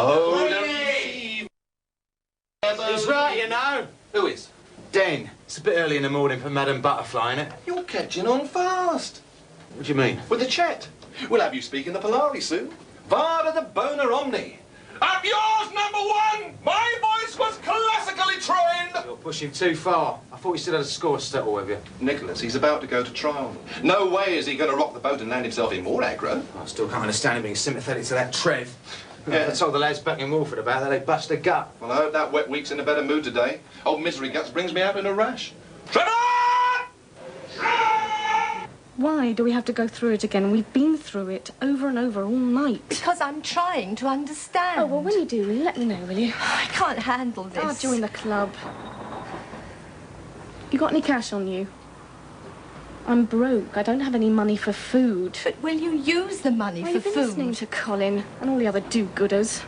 Oh, Lady! He's right, you know. Who is? Den. It's a bit early in the morning for Madame Butterfly, innit? You're catching on fast. What do you mean? With the chat. We'll have you speaking the Polari soon. Vada the Bona Omni. Up yours, number one! My voice was classically trained! You're pushing too far. I thought you still had a score to settle with you. Nicholas, he's about to go to trial. No way is he going to rock the boat and land himself in more aggro. I still can't understand him being sympathetic to that Trev. Yeah. I told the lads back in Walford about that. They bust a gut. Well, I hope that wet week's in a better mood today. Old Misery Guts brings me out in a rash. Trevor! Why do we have to go through it again? We've been through it over and over all night. Because I'm trying to understand. Oh, well, when you do, let me know, will you? I can't handle this. I'll join the club. You got any cash on you? I'm broke. I don't have any money for food. But will you use the money Well, for you've been food? listening to Colin and all the other do-gooders.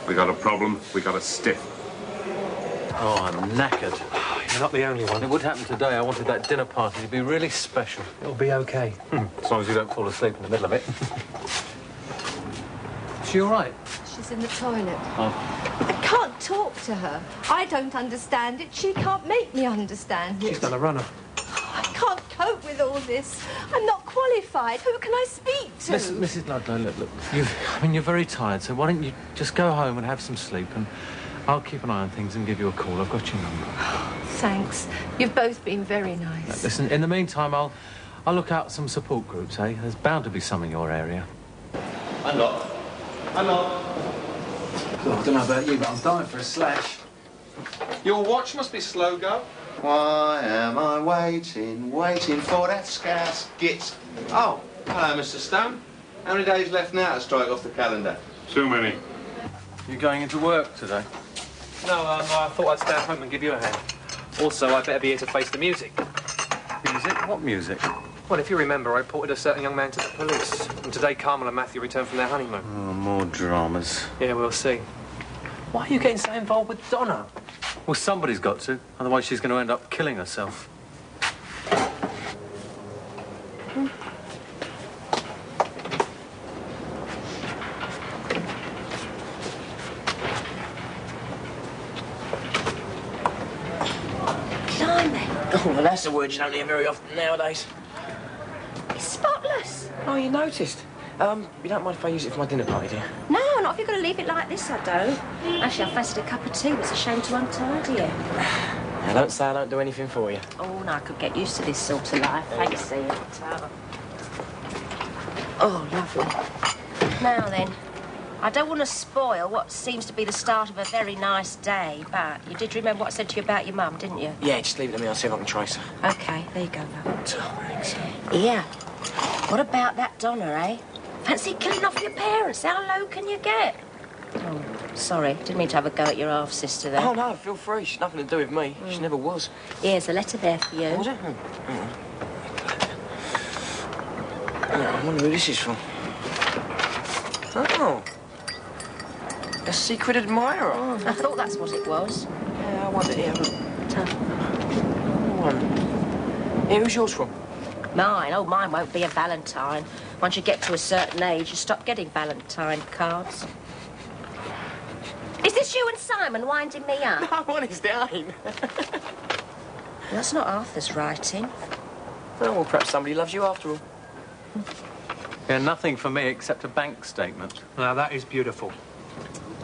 We got a problem, we got a stiff. Oh, I'm knackered. You're not the only one. It would happen today. I wanted that dinner party to be really special. It'll be okay. As long as you don't fall asleep in the middle of it. Is she all right? She's in the toilet. Oh. I can't talk to her. I don't understand it. She can't make me understand it. She's done a runner. I can't cope with all this. I'm not qualified. Who can I speak to? Listen, Mrs. Ludlow, look. You're very tired, so why don't you just go home and have some sleep, and I'll keep an eye on things and give you a call. I've got your number. Thanks. You've both been very nice. Look, listen, in the meantime, I'll look out some support groups, eh? There's bound to be some in your area. I'm not. Oh, I don't know about you, but I'm dying for a slash. Your watch must be slow, go. Why am I waiting for that scarce git? Oh, hello, Mr. Stone. How many days left now to strike off the calendar? Too many. You going into work today? No, I thought I'd stay at home and give you a hand. Also, I'd better be here to face the music. Music? What music? Well, if you remember, I reported a certain young man to the police. And today, Carmel and Matthew returned from their honeymoon. Oh, more dramas. Yeah, we'll see. Why are you getting so involved with Donna? Well, somebody's got to. Otherwise, she's going to end up killing herself. Oh, well, that's a word you don't hear very often nowadays. It's spotless. Oh, you noticed? You don't mind if I use it for my dinner party, do you? No, not if you're going to leave it like this, I don't. Actually, I fancied a cup of tea, but it's a shame to untidy it. Now, don't say I don't do anything for you. Oh, no, I could get used to this sort of life. Thanks, Ian. Oh, lovely. Now then, I don't want to spoil what seems to be the start of a very nice day, but you did remember what I said to you about your mum, didn't you? Yeah, just leave it to me. I'll see if I can trace her. OK, there you go, love. Thanks. Yeah. What about that Donna, eh? Fancy killing off your parents. How low can you get? Oh, sorry. Didn't mean to have a go at your half-sister there. Oh, no, feel free. She's nothing to do with me. She never was. Here's a letter there for you. Oh, was it? I wonder who this is from. Oh. A secret admirer. Oh, I thought that's what it was. Yeah, I wonder. Here, look. Here, who's yours from? Mine? Oh, mine won't be a Valentine. Once you get to a certain age, you stop getting Valentine cards. Is this you and Simon winding me up? No, honest, it ain't. That's not Arthur's writing. Oh, well, perhaps somebody loves you after all. Yeah, nothing for me except a bank statement. Now, that is beautiful.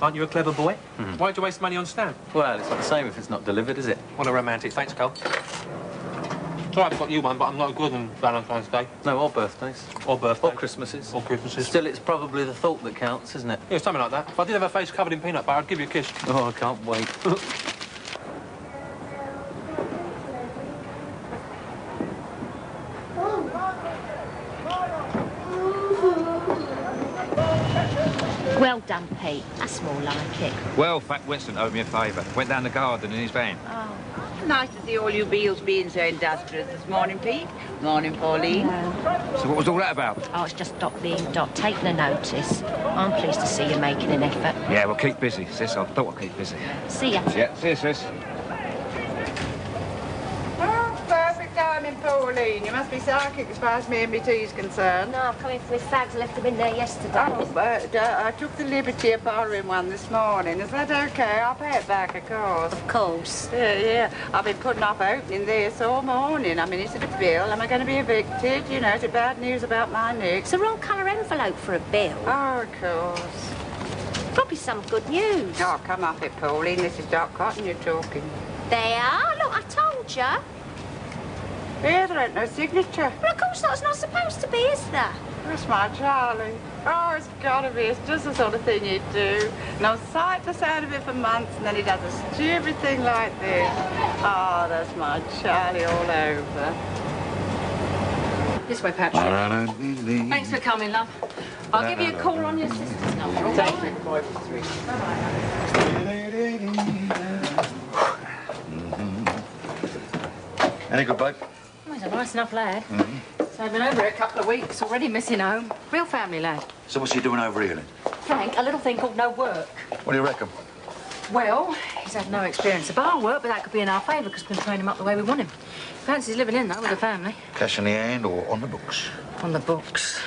Aren't you a clever boy? Why'd you waste money on Stan? Well, it's not the same if it's not delivered, is it? What a romantic. Thanks, Cole. It's all right, I've got you one, but I'm not good on Valentine's Day. No, or birthdays. Or birthday. Or Christmases. Or Christmases. Still, it's probably the thought that counts, isn't it? Yeah, something like that. If I did have a face covered in peanut butter, I'd give you a kiss. Oh, I can't wait. Well done, Pete. That's more like it. Well, Fat Winston owed me a favour. Went down the garden in his van. Oh. Nice to see all you Beals being so industrious this morning, Pete. Morning, Pauline. So what was all that about? Oh, it's just Doc being Doc, taking a notice. I'm pleased to see you making an effort. Yeah, well, keep busy, sis. I thought I'd keep busy. See ya. Yeah, see you, sis. Oh, perfect timing, Pauline. You must be psychic as far as me and my tea's concerned. No, I'm coming for his fags. I left them in there yesterday. Oh, but I took the liberty of borrowing one this morning. Is that okay? I'll pay it back, of course. Of course. Yeah. I've been putting off opening this all morning. I mean, is it a bill? Am I going to be evicted? You know, is it bad news about my Nick? It's the wrong colour envelope for a bill. Oh, of course. Probably some good news. Oh, come off it, Pauline. This is Doc Cotton you're talking. There. Look, I told you. Here, there ain't no signature. Well, of course not. It's not supposed to be, is there? That's my Charlie. Oh, it's gotta be. It's just the sort of thing he'd do. No sight the sound of it for months, and then he does a stupid thing like this. Oh, that's my Charlie all over. This way, Patrick. Thanks for coming, love. I'll give you a call on your sister's number. All right? Any good, babe? Oh, he's a nice enough lad. So I've been over here a couple of weeks, already missing home. Real family lad. So what's he doing over here then? Frank, a little thing called no work. What do you reckon? Well, he's had no experience of bar work, but that could be in our favour because we can train him up the way we want him. Fancies living in, though, with a family. Cash in the hand or on the books? On the books.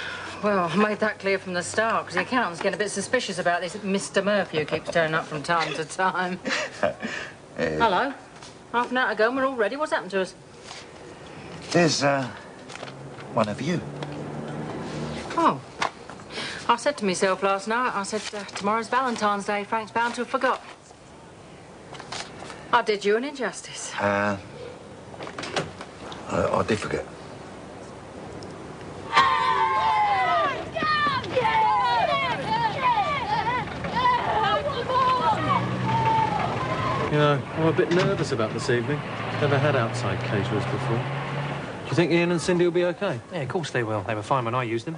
Well, I made that clear from the start because the accountant's getting a bit suspicious about this Mr. Murphy who keeps turning up from time to time. Hello. Half an hour ago and we're all ready. What's happened to us? There's, one of you. Oh. I said to myself last night, I said, tomorrow's Valentine's Day. Frank's bound to have forgot. I did you an injustice. I did forget. You know, I'm a bit nervous about this evening. Never had outside caterers before. Do you think Ian and Cindy will be okay? Yeah, of course they will. They were fine when I used them.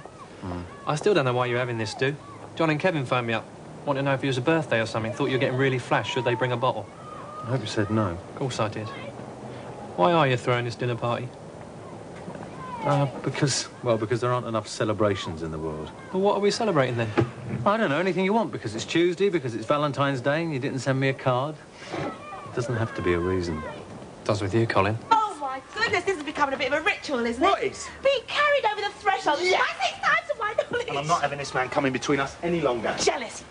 I still don't know why you're having this, Stu. John and Kevin phoned me up. Want to know if it was a birthday or something. Thought you were getting really flash. Should they bring a bottle? I hope you said no. Of course I did. Why are you throwing this dinner party? Because there aren't enough celebrations in the world. Well, what are we celebrating then? I don't know, anything you want, because it's Tuesday, because it's Valentine's Day and you didn't send me a card. It doesn't have to be a reason. Does with you, Colin. Oh, my goodness, this is becoming a bit of a ritual, isn't it? What is? Being carried over the threshold. Yeah. I think times of my knowledge. And I'm not having this man coming between us any longer. Jealous.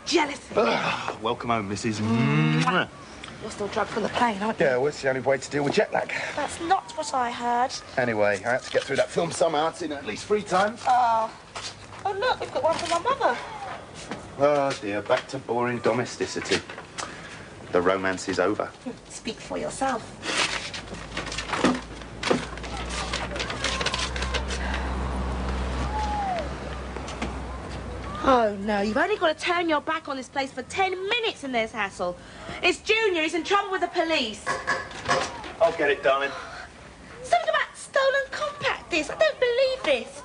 Welcome home, Mrs. Mwah. You're still drugged from the plane, aren't you? Yeah, well, it's the only way to deal with jet lag. That's not what I heard. Anyway, I had to get through that film somehow. I'd seen it at least 3 times. Oh, look, we've got one for my mother. Oh, dear, back to boring domesticity. The romance is over. Speak for yourself. Oh, no, you've only got to turn your back on this place for 10 minutes and there's hassle. It's Junior, he's in trouble with the police. I'll get it, darling. Something about stolen compact disc. I don't believe this.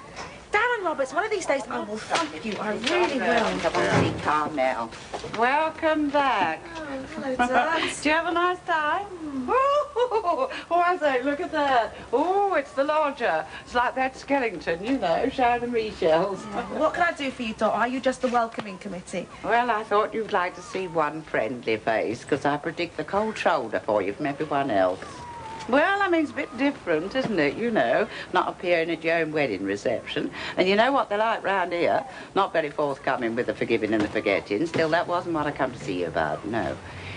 Darren Roberts, one of these days I will thump you. I really will. Come on, be calm now. Welcome back. Oh, hello, Dad. Do you have a nice time? Oh, I say, look at that. Oh, it's the lodger. It's like that skeleton, you know, showing the re-shells. What can I do for you, Dot? Are you just the welcoming committee? Well, I thought you'd like to see one friendly face, because I predict the cold shoulder for you from everyone else. Well, I mean, it's a bit different, isn't it, you know, not appearing at your own wedding reception. And you know what they're like round here? Not very forthcoming with the forgiving and the forgetting. Still, that wasn't what I come to see you about, no.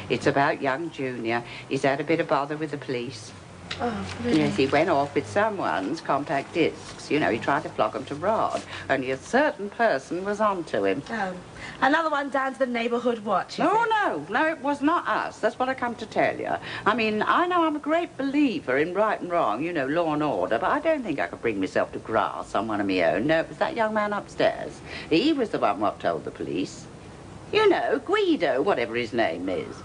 It's about young Junior. He's had a bit of bother with the police. Oh, really? Yes, he went off with someone's compact discs. You know, he tried to flog them to Rod. Only a certain person was on to him. Oh, another one down to the neighbourhood watch, No, it was not us. That's what I come to tell you. I mean, I know I'm a great believer in right and wrong, you know, law and order, but I don't think I could bring myself to grass on one of my own. No, it was that young man upstairs. He was the one what told the police. You know, Guido, whatever his name is.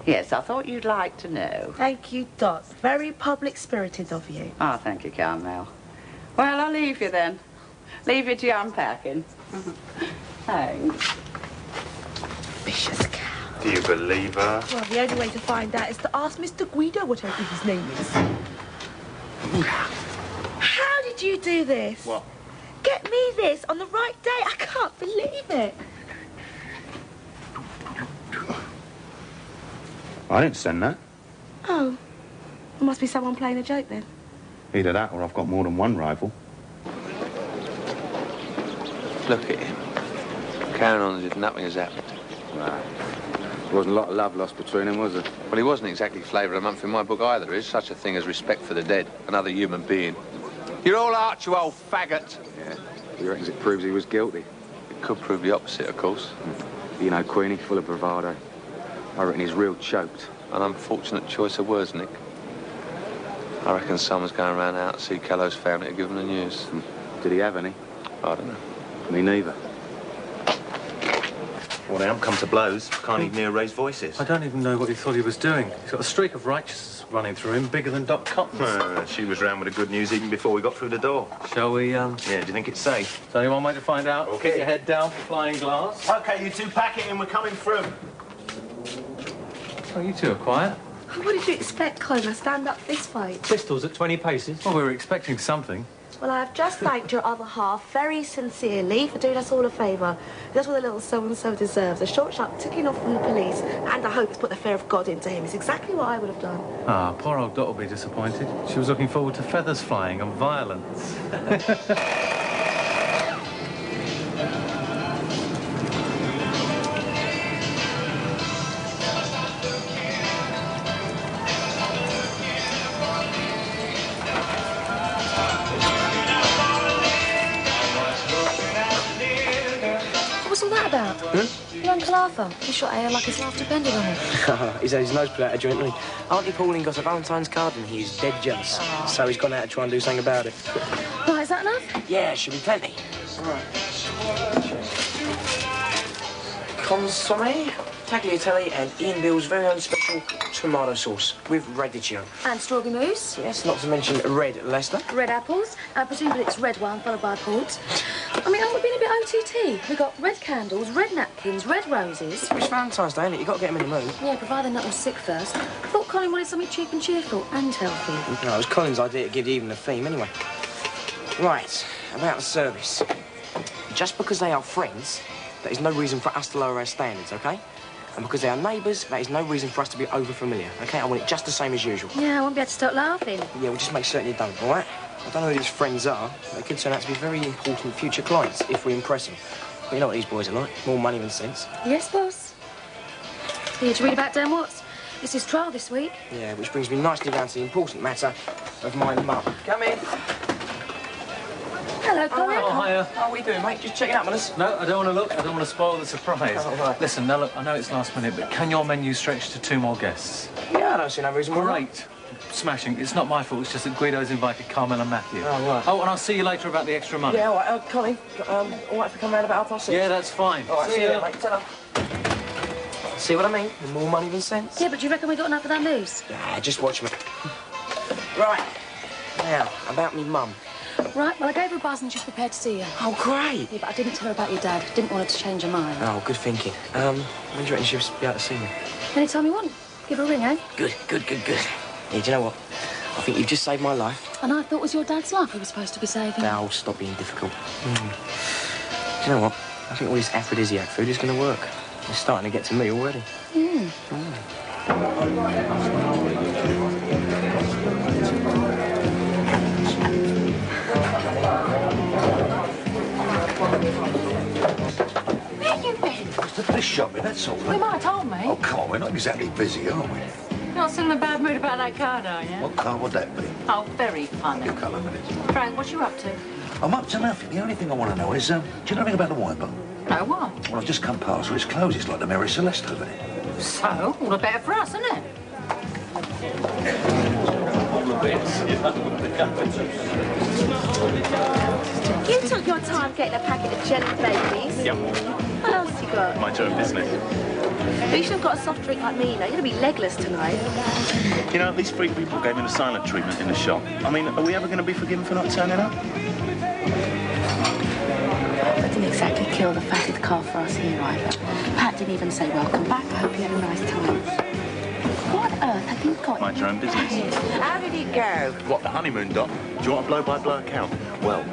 Yes, I thought you'd like to know. Thank you, Dot. Very public-spirited of you. Oh, thank you, Carmel. Well, I'll leave you then. Leave you to your unpacking. Thanks. Vicious cow. Do you believe her? Well, the only way to find out is to ask Mr. Guido, whatever his name is. How did you do this? What? Get me this on the right day. I can't believe it. I didn't send that. Oh. There must be someone playing a joke then. Either that or I've got more than one rival. Look at him. Carrying on as if nothing has happened. Nah. There wasn't a lot of love lost between them, was there? Well, he wasn't exactly flavour of the month in my book either. There is such a thing as respect for the dead, another human being. You're all out, you old faggot. Yeah. He reckons it proves he was guilty. It could prove the opposite, of course. You know, Queenie, full of bravado. I reckon he's real choked. An unfortunate choice of words, Nick. I reckon someone's going around out to see Callow's family to give them the news. Did he have any? I don't know. Me neither. Well, they haven't come to blows. Can't even hear Ray's voices. I don't even know what he thought he was doing. He's got a streak of righteousness running through him, bigger than Doc Cotton's. She was round with the good news even before we got through the door. Shall we, Yeah, do you think it's safe? Is there any one way to find out? Okay. Get your head down for flying glass. OK, you two pack it and we're coming through. Oh, you two are quiet. What did you expect, Colin? I stand up this fight. Pistols at 20 paces. Well, we were expecting something. Well, I've just thanked your other half very sincerely for doing us all a favour. That's what the little so-and-so deserves. A short, sharp ticking off from the police. And I hope it's put the fear of God into him. It's exactly what I would have done. Ah, poor old Dot will be disappointed. She was looking forward to feathers flying and violence. What's all that about? Your Uncle Arthur. He shot Ale like his life depended on it. He's had his nose put out of joint, hasn't he? Auntie Pauline got a Valentine's card and he's dead jealous. So he's gone out to try and do something about it. Right, is that enough? Yeah, should be plenty. Right. Consomme, tagliatelle and Ian Bill's very own special tomato sauce with radicchio. And strawberry mousse. Yes, not to mention red Leicester. Red apples. Presumably it's red wine followed by port. I mean, haven't we been a bit OTT? We've got red candles, red napkins, red roses. It's Valentine's Day, isn't it? You've got to get them in the mood. Yeah, provided they're not all sick first. I thought Colin wanted something cheap and cheerful and healthy. No, it was Colin's idea to give the evening a theme, anyway. Right, about the service. Just because they are friends, that is no reason for us to lower our standards, OK? And because they are neighbours, that is no reason for us to be over-familiar, OK? I want it just the same as usual. Yeah, I won't be able to stop laughing. Yeah, we'll just make certain you don't, all right? I don't know who these friends are. They could turn out to be very important future clients if we impress them. But you know what these boys are like. More money than sense. Yes, boss. Here, did you read about Dan Watts? It's his trial this week. Yeah, which brings me nicely down to the important matter of my mum. Come in. Hello, Colin. Oh, hiya. How are we doing, mate? Just checking up on us. No, I don't want to look. I don't want to spoil the surprise. Oh, right. Listen, now look, I know it's last minute, but can your menu stretch to 2 more guests? Yeah, I don't see no reason why. Great. Smashing. It's not my fault, it's just that Guido's invited Carmel and Matthew. Oh, right. Oh, and I'll see you later about the extra money. Yeah, all right. Colin, all right if we come round about 6:30? Yeah, that's fine. All right, see you ya. then, mate. Ta-ra. See what I mean? More money than sense. Yeah, but do you reckon we got enough of that mousse? Yeah, just watch me. Right. Now, about me mum. Right, well, I gave her a buzz and she's prepared to see you. Oh, great. Yeah, but I didn't tell her about your dad. Didn't want her to change her mind. Oh, good thinking. When do you reckon she'll be able to see me? Anytime you want. Give her a ring, eh? Good. Yeah, do you know what? I think you've just saved my life. And I thought it was your dad's life we were supposed to be saving. Now, stop being difficult. Do you know what? I think all this aphrodisiac food is going to work. It's starting to get to me already. Where you been? It's the fish shopping, that's all. You might have told me. Oh, come on, we're not exactly busy, are we? Not still in a bad mood about that card, are you? What car would that be? Oh, very funny. You colour minute. Frank, what you up to? I'm up to nothing. The only thing I want to know is, do you know anything about the wine bar? No, what? Well, I've just come past where it's closed. It's like the Mary Celeste over there. So, all the better for us, isn't it? You took your time getting a packet of jelly babies. Yep. What else you got? Mind your own business. But you should have got a soft drink like me, you know. You're going to be legless tonight. You know, at least 3 people gave me the silent treatment in the shop. I mean, are we ever going to be forgiven for not turning up? I didn't exactly kill the fattest calf for us here either. Pat didn't even say welcome back. I hope you had a nice time. What on earth have you got? Mind your own business. How did it go? What, the honeymoon, Doc? Do you want a blow-by-blow account? Well,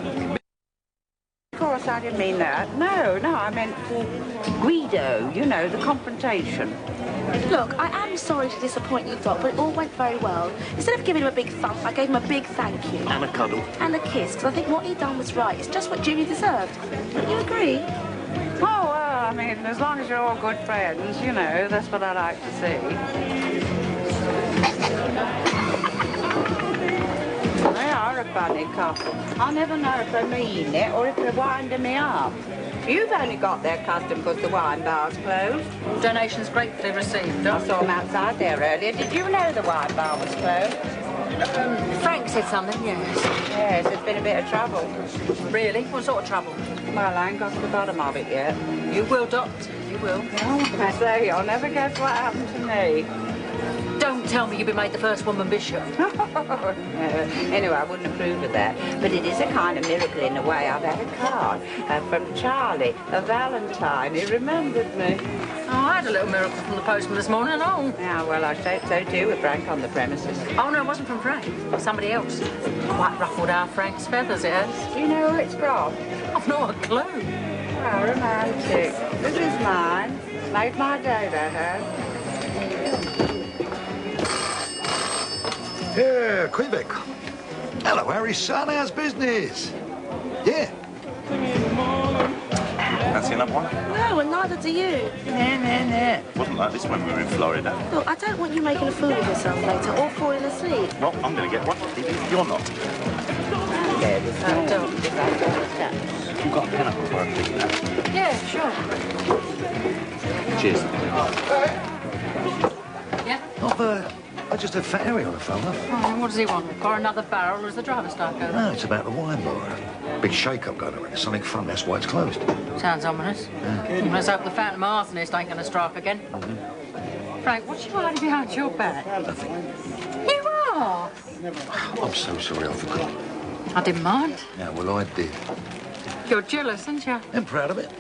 Of course, I didn't mean that. No, I meant Guido, you know, the confrontation. Look, I am sorry to disappoint you, Doc, but it all went very well. Instead of giving him a big thump, I gave him a big thank you. and a cuddle. And a kiss, because I think what he done was right. It's just what Jimmy deserved. Don't you agree? Oh, well, I mean, as long as you're all good friends, you know, that's what I like to see. They are a funny couple. I never know if they mean it or if they're winding me up. You've only got their custom because the wine bar's closed. Donations gratefully received. I saw them outside there earlier. Did you know the wine bar was closed? Frank said something, yes. Yes, there's been a bit of trouble. Really? What sort of trouble? Well, I ain't got to the bottom of it yet. You will, Doctor. You will. Oh, I say, you'll never guess what happened to me. Don't tell me you've been made the first woman bishop. No. Anyway, I wouldn't approve of that. But it is a kind of miracle in a way. I've had a card from Charlie, a Valentine. He remembered me. Oh, I had a little miracle from the postman this morning. Oh. Yeah, well, I said so too with Frank on the premises. Oh, no, it wasn't from Frank. Somebody else. Quite ruffled our Frank's feathers, it has. Do you know who it's from? I've not a clue. How romantic. This is mine. Made my day, that has. Yeah, Quebec. Hello, Harry's son. How's business? Yeah. Fancy another one? No, and neither do you. Nah. Wasn't like this when we were in Florida. Look, I don't want you making a fool of yourself later or falling asleep. Well, I'm going to get one. You're not. You've got a pen up before I pick it up. Yeah, sure. Cheers. Yeah? I just had Fat Harry on the phone. Oh, what does he want? Or another barrel, or is the driver start going? No, it's about the wine bar. Big shake-up going on. It's something fun. That's why it's closed. Sounds ominous. Yeah. Let's hope the Phantom Arsonist ain't going to strike again. Frank, what's you hiding behind your back? Nothing. You are? I'm so sorry. I forgot. I didn't mind. Yeah, well, I did. You're jealous, aren't you? I'm proud of it.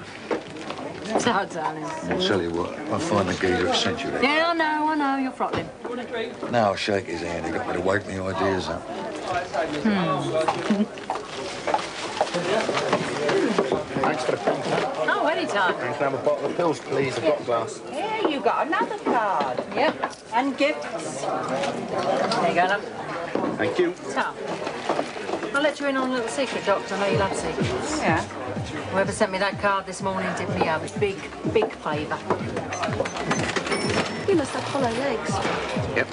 So, darling. I'll tell you what. I'll find the geezer that sent you there. Yeah, I know. You're throttling. Now I'll shake his hand. He got me to wake me ideas up. Thanks for the contact. Oh, anytime. Can I have a bottle of pills, please? I've got a glass. Here, you got another card. Yep, and gifts. There you go, love. Thank you. So, I'll let you in on a little secret, Doctor. I know you love secrets. Yeah. Whoever sent me that card this morning did me a big, big favour. You must have hollow legs. Yep.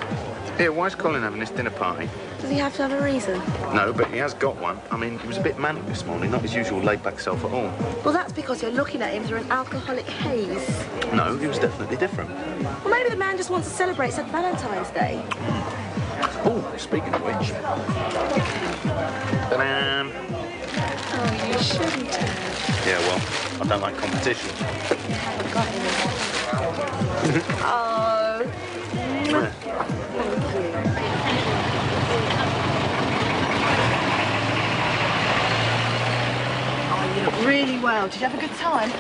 Here, why's Colin having this dinner party? Does he have to have a reason? No, but he has got one. I mean, he was a bit manic this morning, not his usual laid-back self at all. Well, that's because you're looking at him through an alcoholic haze. No, he was definitely different. Well, maybe the man just wants to celebrate St. Valentine's Day. Oh, speaking of which. Ta-da! Oh, you shouldn't have. Yeah, well, I don't like competition. Oh. Yeah. Thank you. Oh, you look really well. Did you have a good time?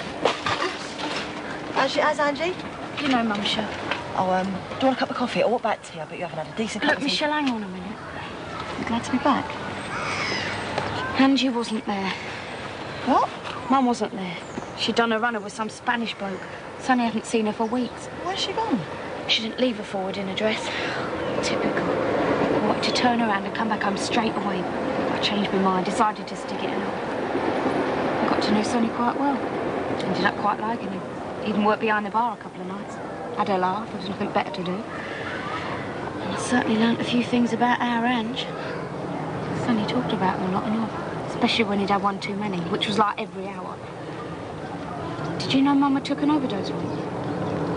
How's Angie? You know, Mum, sure. Oh, do you want a cup of coffee? I'll walk back to you, but you haven't had a decent cup Look, of tea. Michelle, hang on a minute. You glad to be back? Angie wasn't there. What? Mum wasn't there. She'd done a runner with some Spanish bloke. Sonny hadn't seen her for weeks. Where's she gone? She didn't leave her forward in a dress. Typical. I wanted to turn around and come back home straight away. I changed my mind, decided to stick it out. I got to know Sonny quite well. Ended up quite liking him. Even worked behind the bar a couple of nights. Had a laugh, there was nothing better to do. And I certainly learnt a few things about our Ange. Sonny talked about him a lot, especially when he'd had one too many, which was like every hour. Did you know Mama took an overdose once?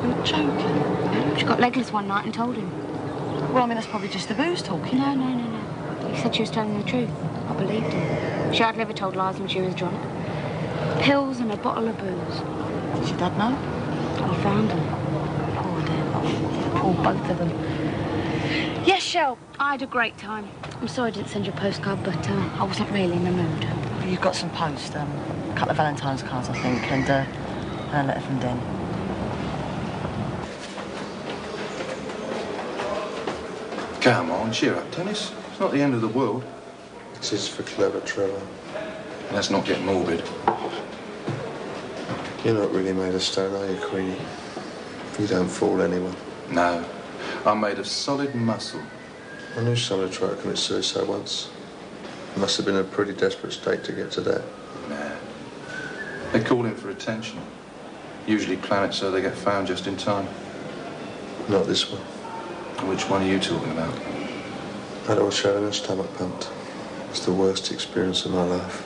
You're joking. She got legless one night and told him. Well, I mean, that's probably just the booze talking. No. He said she was telling the truth. I believed him. She had never told lies when she was drunk. Pills and a bottle of booze. Did your dad know? He found them. Poor dear. Poor both of them. Yes, Shell, I had a great time. I'm sorry I didn't send you a postcard, but I wasn't really in the mood. You've got some post, a couple of Valentine's cards, I think, and a letter from Den. Come on, cheer up, Dennis. It's not the end of the world. This is for clever Trevor. Let's not get morbid. You're not really made of stone, are you, Queenie? You don't fool anyone. No. I'm made of solid muscle. I knew someone tried to commit suicide once. Must have been in a pretty desperate state to get to that. Nah. They call in for attention. Usually plan it so they get found just in time. Not this one. Which one are you talking about? I was having a stomach pumped. It's the worst experience of my life.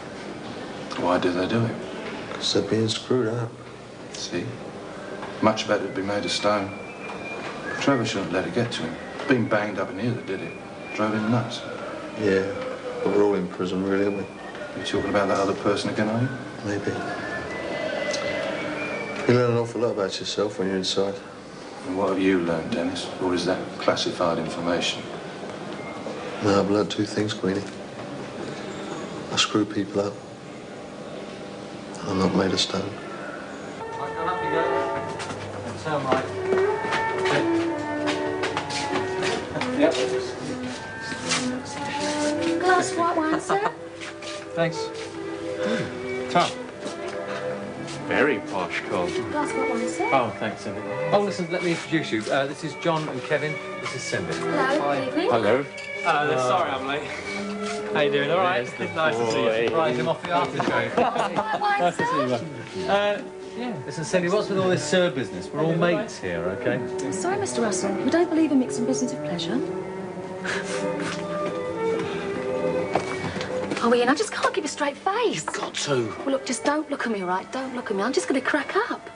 Why did they do it? Because they're being screwed up. See? Much better to be made of stone. Trevor shouldn't let it get to him. Being banged up in here that did it. Drove him nuts. Yeah, but we're all in prison, really, aren't we? You talking about that other person again, are you? Maybe. You learn an awful lot about yourself when you're inside. And what have you learned, Dennis? Or is that classified information? No, I've learned two things, Queenie. I screw people up. And I'm not made of stone. Right, go up you go. Sound right. Yep. Glass of white wine, sir. Thanks. Tom. Very posh cold. Glass of white wine, sir. Oh, thanks, Cindy. Oh, listen, let me introduce you. This is John and Kevin. This is Cindy. Hello, good evening. Hello. Sorry I'm late. How you doing? All right? Nice to see you. Surprise him off the aftershave. White wine, Nice to sir. see you. Yeah. Listen, Cindy, what's with all this sir business? We're all mates here, okay? Sorry, Mr. Russell. We don't believe in mixing business with pleasure. Oh, Ian, I just can't keep a straight face. You've got to. Well, look, just don't look at me, all right? Don't look at me. I'm just going to crack up.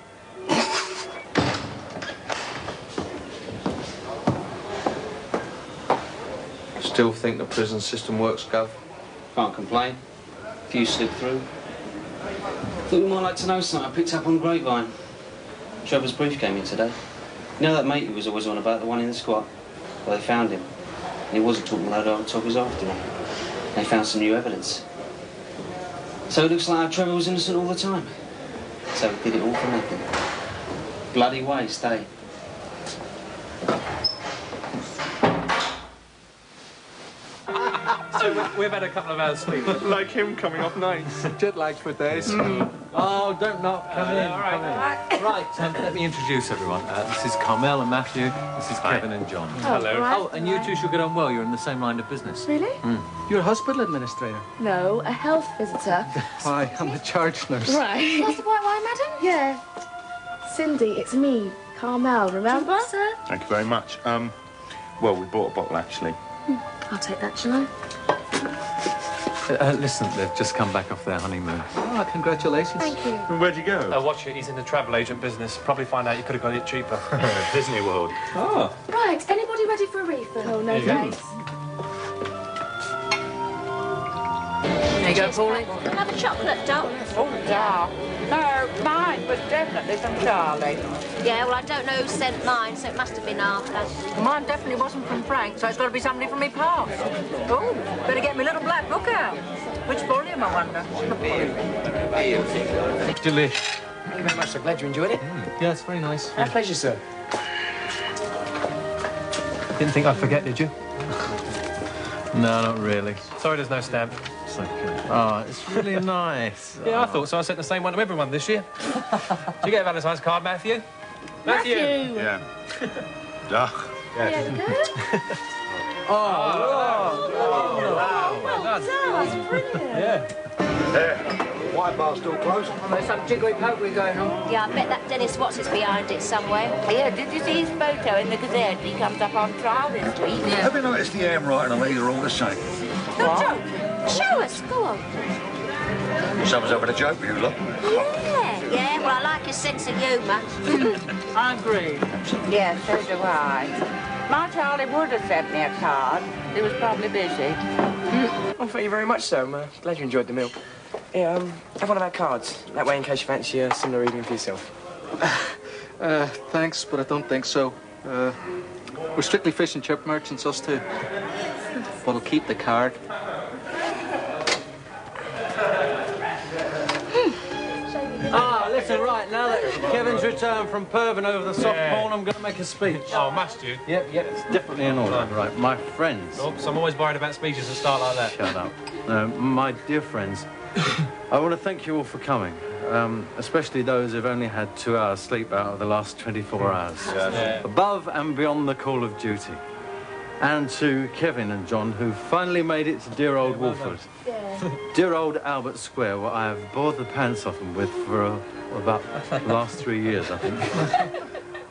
Still think the prison system works, Gov? Can't complain. Few slip through. Thought you might like to know something I picked up on Grapevine. Trevor's brief came in today. You know that mate who was always on about, the one in the squat? Well, they found him. And he wasn't talking a load of old toggers after all. They found some new evidence. So it looks like Trevor was innocent all the time. So he did it all for nothing. Bloody waste, eh? So we've had a couple of hours sleep. Like him coming off nights. Jet lagged for days. Oh, don't knock. Come in. all right. Come in. Right, let me introduce everyone. This is Carmel and Matthew. This is Kevin and John. Hello. Right. Oh, and you two should get on well. You're in the same line of business. Really? You're a hospital administrator. No, a health visitor. Hi, I'm the charge nurse. Right. Glass of white wine, madam? Yeah. Cindy, it's me, Carmel, remember? Sir? Thank you very much. Well, we bought a bottle, actually. I'll take that, shall I? Listen, they've just come back off their honeymoon. Oh, congratulations. Thank you. Where'd you go? Watch it. He's in the travel agent business. Probably find out you could have got it cheaper. Disney World. Oh. Right, anybody ready for a refill? Oh, no thanks. There you go, Paulie. Another chocolate, Doc? Oh, yeah. No, mine was definitely from Charlie. Yeah, well, I don't know who sent mine, so it must have been after. Mine definitely wasn't from Frank, so it's got to be somebody from me past. Oh, better get my little black book out. Which volume, I wonder? Delish. Thank you very much, sir. Glad you enjoyed it. Yeah, it's very nice. Our pleasure, sir. Didn't think I'd forget, did you? No, not really. Sorry there's no stamp. It's okay. Oh, it's really nice. Yeah, I thought so. I sent the same one to everyone this year. Did you get a Valentine's card, Matthew? Matthew! Yeah. Duh. There we go. Well done. That's brilliant. Yeah. White bar's still closed. Well, there's some jiggery-pokery going on. Yeah, I bet that Dennis Watts is behind it somewhere. Yeah, did you see his photo in the Gazette? He comes up on trial this week. Have you noticed the handwriting on these are all the same? Not joking. Show us, go on. Someone's having a joke with you, look. Yeah, well, I like his sense of humour. I agree. Yeah, so do I. My Charlie would have sent me a card. He was probably busy. Well, thank you very much, sir. I'm glad you enjoyed the meal. Yeah, have one of our cards. That way, in case you fancy a similar evening for yourself. Thanks, but I don't think so. We're strictly fish and chip merchants, us two. But I'll keep the card. Ah, listen, right, now that Kevin's returned from perving over the soft porn, I'm going to make a speech. Oh, must you? Yep, it's definitely in order. Right, my friends. Oops, I'm always worried about speeches that start like that. Shut up. My dear friends, I want to thank you all for coming, especially those who've only had 2 hours sleep out of the last 24 hours. Above and beyond the call of duty. And to Kevin and John, who finally made it to dear old Wolford. Dear old Albert Square, where I have bored the pants off them with for about the last 3 years, I think.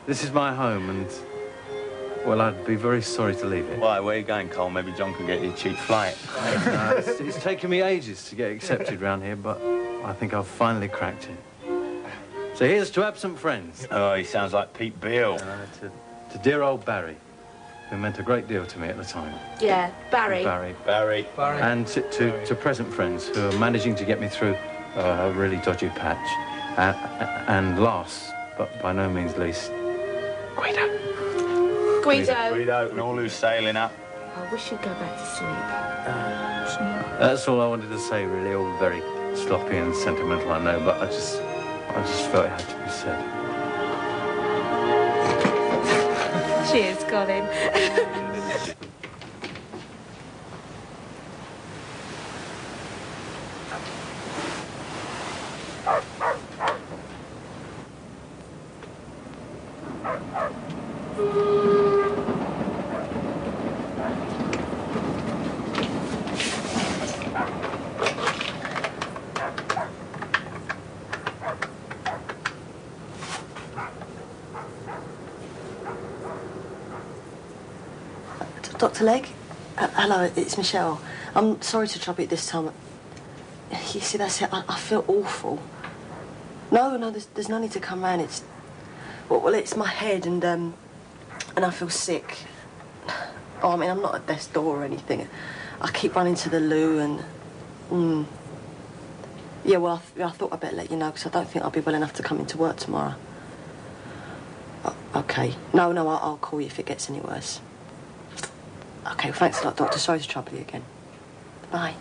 This is my home, and, well, I'd be very sorry to leave it. Why, where are you going, Cole? Maybe John can get you a cheap flight. It's taken me ages to get accepted round here, but I think I've finally cracked it. So here's to absent friends. Oh, he sounds like Pete Beale. To dear old Barry, who meant a great deal to me at the time. Yeah, Barry. Barry. And to present friends who are managing to get me through a really dodgy patch. And last, but by no means least, Guido. Guido and all who's sailing up. I wish you'd go back to sleep. That's all I wanted to say, really. All very sloppy and sentimental, I know, but I just felt it had to be said. Cheers, Colin. Dr. Legg? Hello, it's Michelle. I'm sorry to trouble you this time. You see, that's it. I feel awful. No, there's no need to come round. It's... Well, it's my head and I feel sick. Oh, I mean, I'm not at death's door or anything. I keep running to the loo and... Yeah, well, I thought I'd better let you know because I don't think I'll be well enough to come into work tomorrow. OK. No, I'll call you if it gets any worse. OK, well, thanks a lot, Doctor. Sorry to trouble you again. Bye.